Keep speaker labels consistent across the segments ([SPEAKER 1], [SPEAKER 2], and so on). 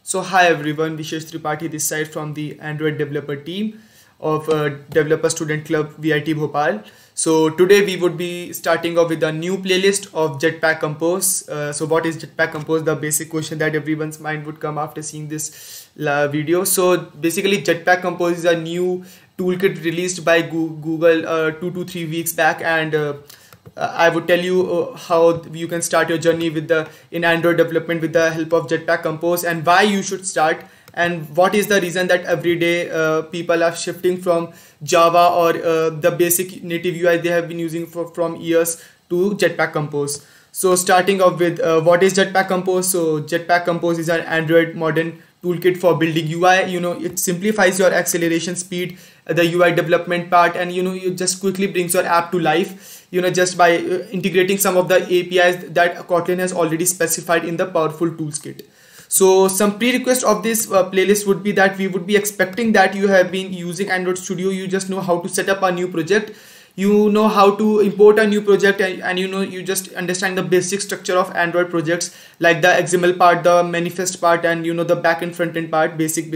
[SPEAKER 1] So hi everyone, Vishesh Tripathi this side from the Android developer team of Developer Student Club VIT Bhopal. So today we would be starting off with a new playlist of Jetpack Compose. So what is Jetpack Compose? The basic question that everyone's mind would come after seeing this video. So basically Jetpack Compose is a new toolkit released by Google 2 to 3 weeks back, and I would tell you how you can start your journey with in Android development with the help of Jetpack Compose, and why you should start, and what is the reason that every day people are shifting from Java or the basic native UI they have been using from years to Jetpack Compose. So starting off with what is Jetpack Compose? So Jetpack Compose is an Android modern toolkit for building UI. It simplifies your acceleration speed, the UI development part, and it just quickly brings your app to life, just by integrating some of the APIs that Kotlin has already specified in the powerful tools kit. So some prerequisites of this playlist would be that we would be expecting that you have been using Android Studio, you just know how to set up a new project, you know how to import a new project, and you just understand the basic structure of Android projects, like the XML part, the manifest part, and the back and front end part, basic.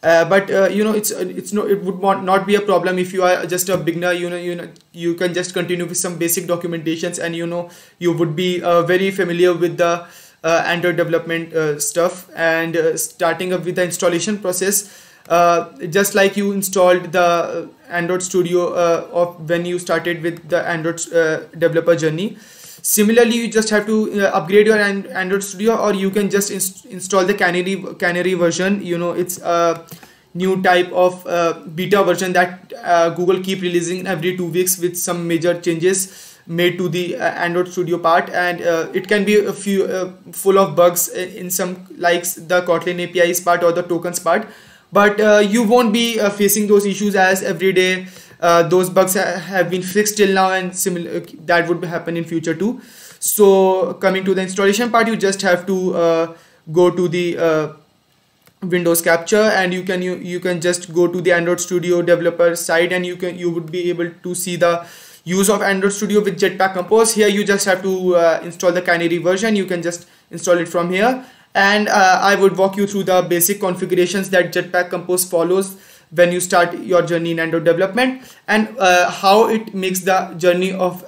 [SPEAKER 1] But it would not be a problem if you are just a beginner. You can just continue with some basic documentations, and you would be very familiar with the Android development stuff. And starting up with the installation process, just like you installed the Android Studio of when you started with the Android developer journey, similarly you just have to upgrade your Android Studio, or you can just install the Canary version. It's a new type of beta version that Google keep releasing every 2 weeks with some major changes made to the Android Studio part, and it can be a few full of bugs in some, like the Kotlin APIs part or the tokens part, but you won't be facing those issues, as every day those bugs have been fixed till now, and similar that would happen in future too. So coming to the installation part, you just have to go to the Windows Capture, and you can just go to the Android Studio developer side, and you would be able to see the use of Android Studio with Jetpack Compose. Here you just have to install the Canary version. You can just install it from here, and I would walk you through the basic configurations that Jetpack Compose follows when you start your journey in Android development, and how it makes the journey of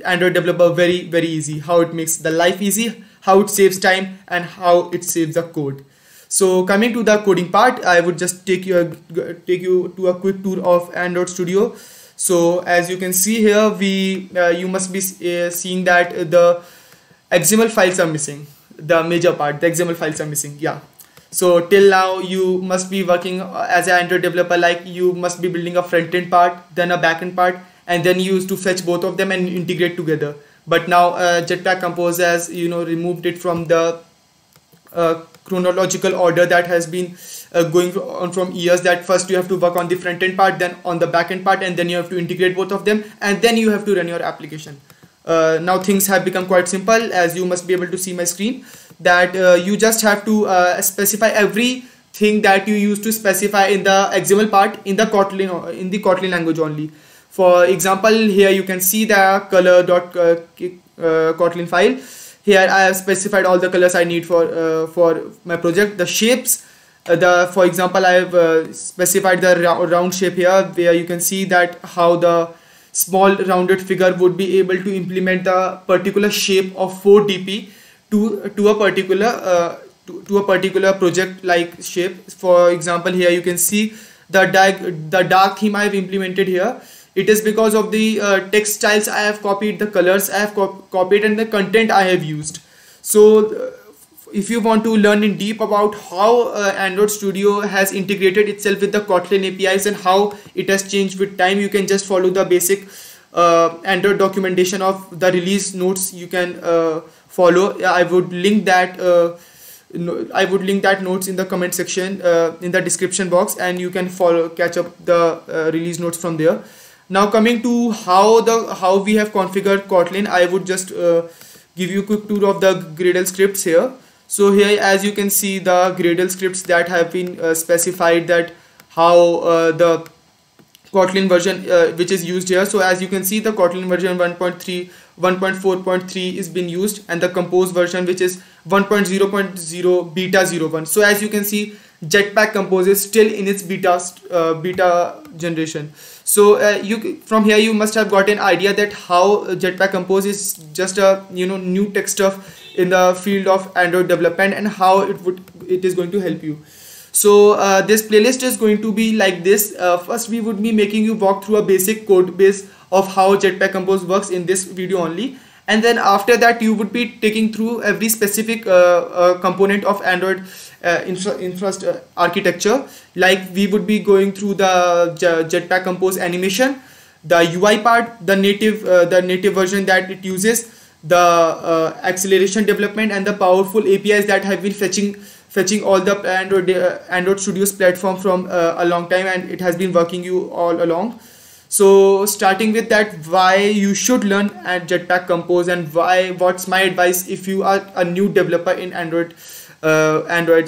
[SPEAKER 1] Android developer very easy, how it makes the life easy, how it saves time, and how it saves the code. So coming to the coding part, I would just take you to a quick tour of Android Studio. So as you can see here, you must be seeing that the XML files are missing. The major part, the XML files are missing. Yeah. So till now you must be working as an Android developer, like you must be building a front-end part, then a back-end part, and then you used to fetch both of them and integrate together. But now Jetpack Compose has removed it from the chronological order that has been going on from years, that first you have to work on the front-end part, then on the back-end part, and then you have to integrate both of them, and then you have to run your application. Now things have become quite simple, as you must be able to see my screen, that you just have to specify everything that you used to specify in the XML part in the Kotlin language only. For example, here you can see the color.kotlin file. Here I have specified all the colors I need for my project. The shapes, for example, I have specified the round shape here, where you can see that how the small rounded figure would be able to implement the particular shape of 4dp to a particular project like shape. For example, here you can see the dark theme I have implemented here. It is because of the text styles I have copied, the colors I have copied, and the content I have used. So if you want to learn in deep about how Android Studio has integrated itself with the Kotlin APIs and how it has changed with time, you can just follow the basic Android documentation of the release notes. You can follow. I would link that notes in the comment section in the description box, and you can catch up the release notes from there. Now coming to how we have configured Kotlin, I would just give you a quick tour of the Gradle scripts here. So here, as you can see, the Gradle scripts that have been specified, that how the Kotlin version which is used here. So as you can see, the Kotlin version 1.3 1.4.3 is being used, and the Compose version which is 1.0.0 beta 01. So as you can see, Jetpack Compose is still in its beta generation. So you from here you must have got an idea that how Jetpack Compose is just a new tech stuff in the field of Android development, and how it is going to help you. So this playlist is going to be like this. First we would be making you walk through a basic code base of how Jetpack Compose works in this video only, and then after that you would be taking through every specific component of Android architecture. Like we would be going through the Jetpack Compose animation, the UI part, the native version that it uses, the acceleration development, and the powerful APIs that have been fetching all the Android Studios platform from a long time, and it has been working you all along. So starting with that, why you should learn at Jetpack Compose, and what's my advice if you are a new developer in Android's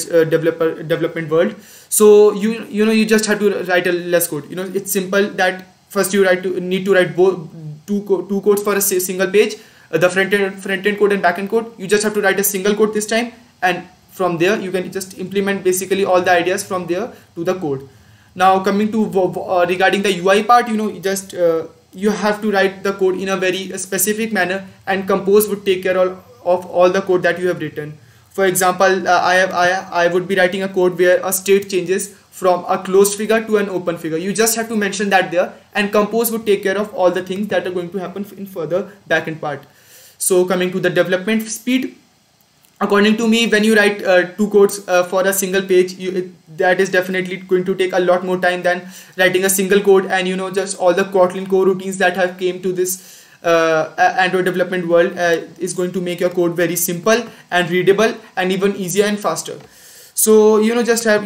[SPEAKER 1] development world. So you just have to write a less code. It's simple that first you need to write both two codes for a single page, the front end code and back end code. You just have to write a single code this time, and from there you can just implement basically all the ideas from there to the code. Now coming to regarding the UI part, you have to write the code in a very specific manner, and Compose would take care of all the code that you have written. For example, I would be writing a code where a state changes from a closed figure to an open figure. You just have to mention that there, and Compose would take care of all the things that are going to happen in further backend part. So coming to the development speed, according to me, when you write two codes for a single page, that is definitely going to take a lot more time than writing a single code, and just all the Kotlin core routines that have came to this Android development world is going to make your code very simple and readable, and even easier and faster. So you just have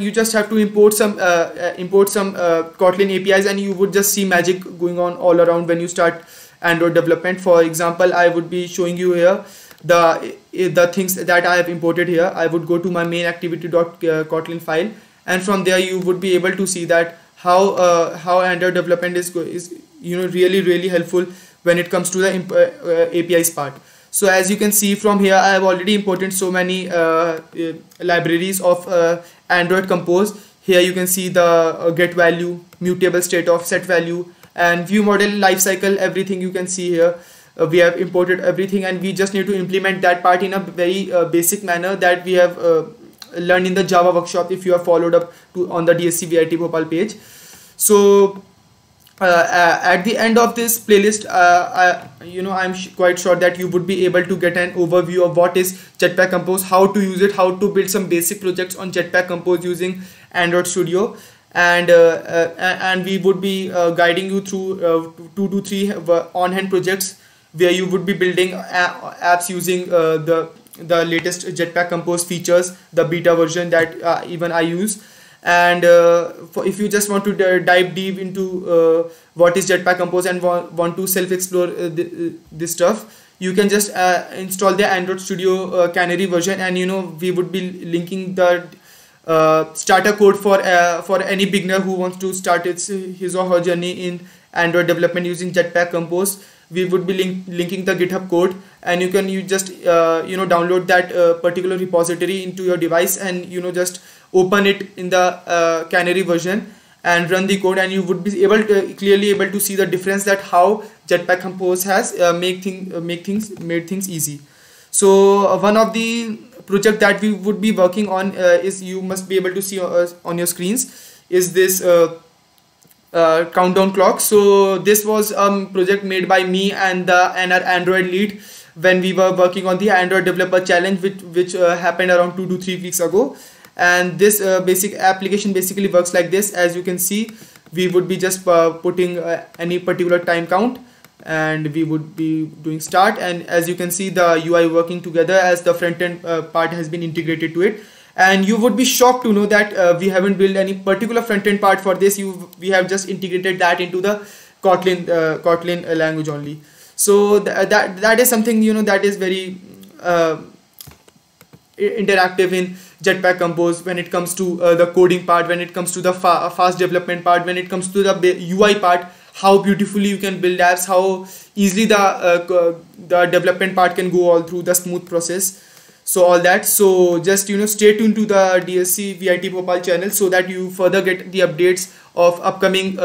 [SPEAKER 1] to import some Kotlin APIs, and you would just see magic going on all around when you start Android development. For example, I would be showing you here the things that I have imported here. I would go to my main activity.kotlin file, and from there you would be able to see that how Android development is really helpful when it comes to the APIs part. So as you can see from here, I have already imported so many libraries of Android Compose. Here you can see the get value, mutable state of set value, and view model lifecycle. Everything you can see here. We have imported everything, and we just need to implement that part in a very basic manner that we have learned in the Java workshop if you have followed up on the DSC VIT Bhopal page. So at the end of this playlist, I'm quite sure that you would be able to get an overview of what is Jetpack Compose, how to use it, how to build some basic projects on Jetpack Compose using Android Studio, and we would be guiding you through 2 to 3 on-hand projects where you would be building apps using the latest Jetpack Compose features, the beta version that even I use. And if you just want to dive deep into what is Jetpack Compose and want to self-explore this stuff, you can just install the Android Studio Canary version, and we would be linking the starter code for any beginner who wants to start his or her journey in Android development using Jetpack Compose. We would be linking the GitHub code, and you just download that particular repository into your device, and just open it in the Canary version and run the code, and you would be clearly able to see the difference that how Jetpack Compose has made things easy. So one of the project that we would be working on is, you must be able to see on your screens, is this countdown clock. So this was a project made by me and our Android lead when we were working on the Android Developer Challenge, which happened around 2 to 3 weeks ago. And this basic application basically works like this. As you can see, we would be just putting any particular time count, and we would be doing start, and as you can see, the UI working together as the front end part has been integrated to it. And you would be shocked to know that we haven't built any particular front end part for this. We have just integrated that into the Kotlin language only. So that is something that is very interactive in Jetpack Compose, when it comes to the coding part, when it comes to the fast development part, when it comes to the UI part, how beautifully you can build apps, how easily the development part can go all through the smooth process. So all that, so just stay tuned to the DSC VIT Bhopal channel so that you further get the updates of upcoming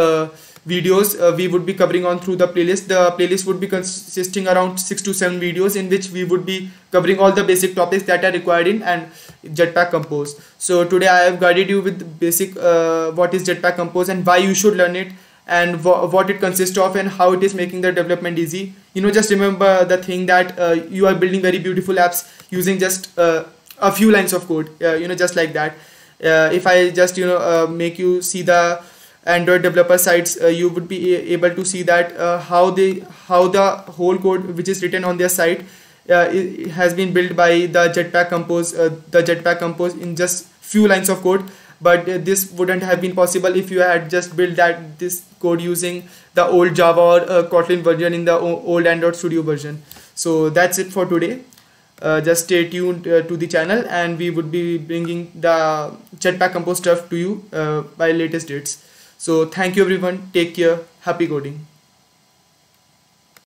[SPEAKER 1] videos we would be covering on through the playlist. The playlist would be consisting around 6 to 7 videos in which we would be covering all the basic topics that are required in and Jetpack Compose. So today I have guided you with basic what is Jetpack Compose and why you should learn it, and what it consists of and how it is making the development easy. Just remember the thing that you are building very beautiful apps using just a few lines of code, just like that. If I just make you see the Android developer sites, you would be able to see that how the whole code which is written on their site it has been built by the Jetpack Compose in just few lines of code. But this wouldn't have been possible if you had just built this code using the old Java or Kotlin version in the old Android Studio version. So that's it for today. Just stay tuned to the channel, and we would be bringing the Jetpack Compose stuff to you by latest dates. So thank you everyone, take care, happy coding.